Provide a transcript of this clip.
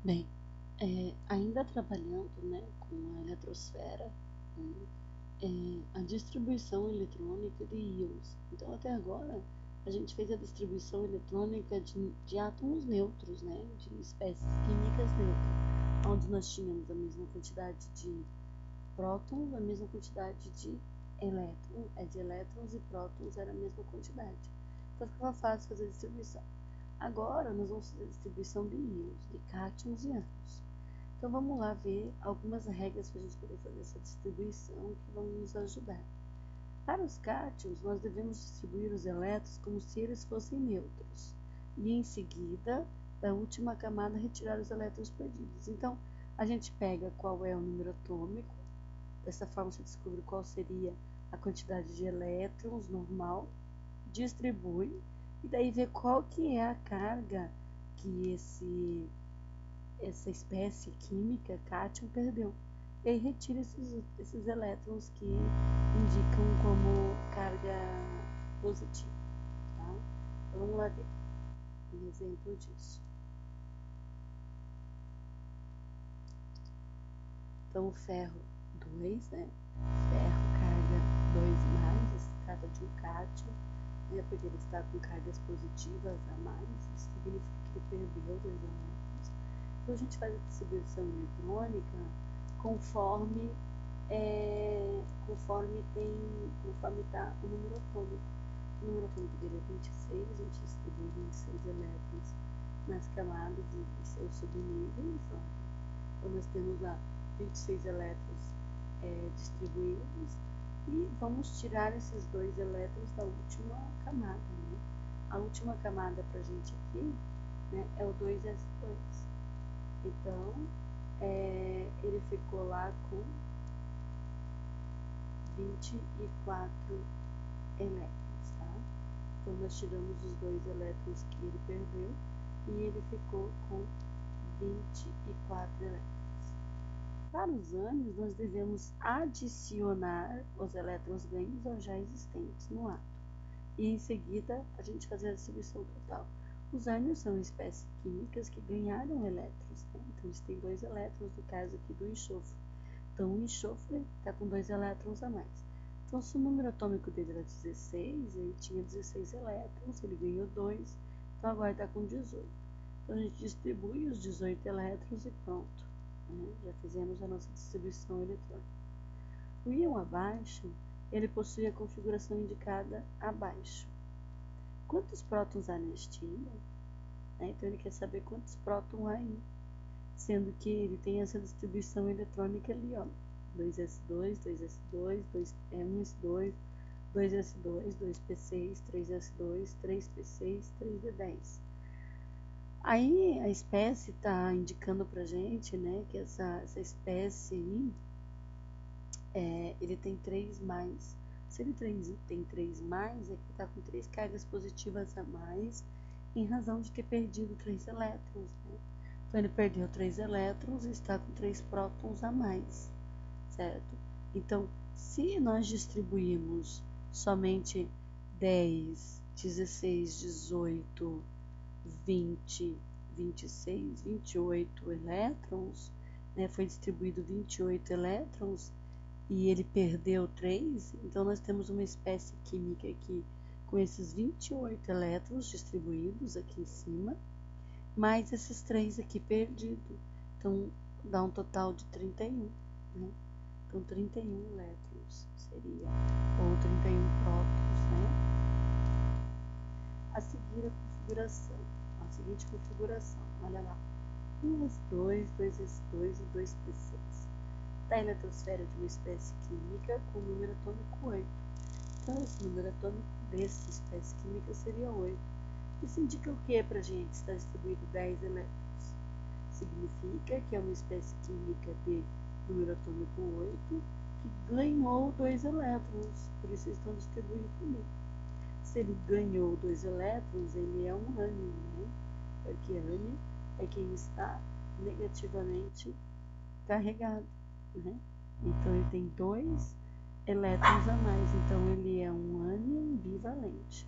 Bem, ainda trabalhando, né, com a eletrosfera, né, a distribuição eletrônica de íons. Então, até agora, a gente fez a distribuição eletrônica de átomos neutros, né, de espécies químicas neutras, onde nós tínhamos a mesma quantidade de prótons, a mesma quantidade de elétrons e prótons era a mesma quantidade. Então, ficava fácil fazer a distribuição. Agora, nós vamos fazer a distribuição de íons, de cátions e ânions. Então vamos lá ver algumas regras para a gente poder fazer essa distribuição que vão nos ajudar. Para os cátions, nós devemos distribuir os elétrons como se eles fossem neutros. E em seguida, da última camada, retirar os elétrons perdidos. Então, a gente pega qual é o número atômico, dessa forma você descobre qual seria a quantidade de elétrons normal, distribui, e daí vê qual que é a carga que essa espécie química, cátion, perdeu. E aí retira esses elétrons que indicam como carga positiva. Tá? Então vamos lá ver um exemplo disso. Então o ferro 2, né? Ferro carga 2+, se trata de um cátion, né? Porque ele está com cargas positivas a mais, isso significa que ele perdeu 2 elétrons. Então a gente faz a distribuição eletrônica conforme está o número atômico. O número atômico dele é 26, a gente distribui 26 elétrons nas camadas e seus subníveis. Ó. Então nós temos lá 26 elétrons distribuídos e vamos tirar esses 2 elétrons da última camada. Né? A última camada para a gente aqui, né, é o 2s2. Então, ele ficou lá com 24 elétrons, tá? Então, nós tiramos os 2 elétrons que ele perdeu e ele ficou com 24 elétrons. Para os ânions, nós devemos adicionar os elétrons ganhos aos já existentes no átomo. E em seguida, a gente fazer a distribuição total. Os ânions são espécies químicas que ganharam elétrons, né? Então eles têm 2 elétrons, no caso aqui do enxofre. Então o enxofre está com 2 elétrons a mais. Então se o número atômico dele era 16, ele tinha 16 elétrons, ele ganhou 2, então agora está com 18. Então a gente distribui os 18 elétrons e pronto. Né? Já fizemos a nossa distribuição eletrônica. O íon abaixo, ele possui a configuração indicada abaixo. Quantos prótons há neste íon? Então ele quer saber quantos prótons há aí, sendo que ele tem essa distribuição eletrônica ali, ó, 2s2, 2s2, 1s2, 2s2, 2p6, 3s2, 3p6, 3d10. Aí a espécie está indicando pra gente, né, que essa espécie aí, ele tem 3 mais. Se ele tem 3 mais, é que está com 3 cargas positivas a mais, em razão de ter perdido 3 elétrons. Né? Então ele perdeu 3 elétrons e está com 3 prótons a mais, certo? Então, se nós distribuirmos somente 10, 16, 18, 20, 26, 28 elétrons, né, foi distribuído 28 elétrons, e ele perdeu 3, então nós temos uma espécie química aqui com esses 28 elétrons distribuídos aqui em cima, mais esses 3 aqui perdidos. Então, dá um total de 31. Né? Então, 31 elétrons seria, ou 31 prótons. Né? A seguir, a seguinte configuração, olha lá, 1s2, 2s2 e 2p6. Da eletrosfera de uma espécie química com número atômico 8. Então, esse número atômico dessa espécie química seria 8. Isso indica o que para a gente? Está distribuído 10 elétrons. Significa que é uma espécie química de número atômico 8 que ganhou 2 elétrons, por isso eles estão distribuídos também. Se ele ganhou 2 elétrons, ele é um ânion, né? Porque ânion é quem está negativamente carregado. Né? Então ele tem 2 elétrons a mais, então ele é um ânion bivalente.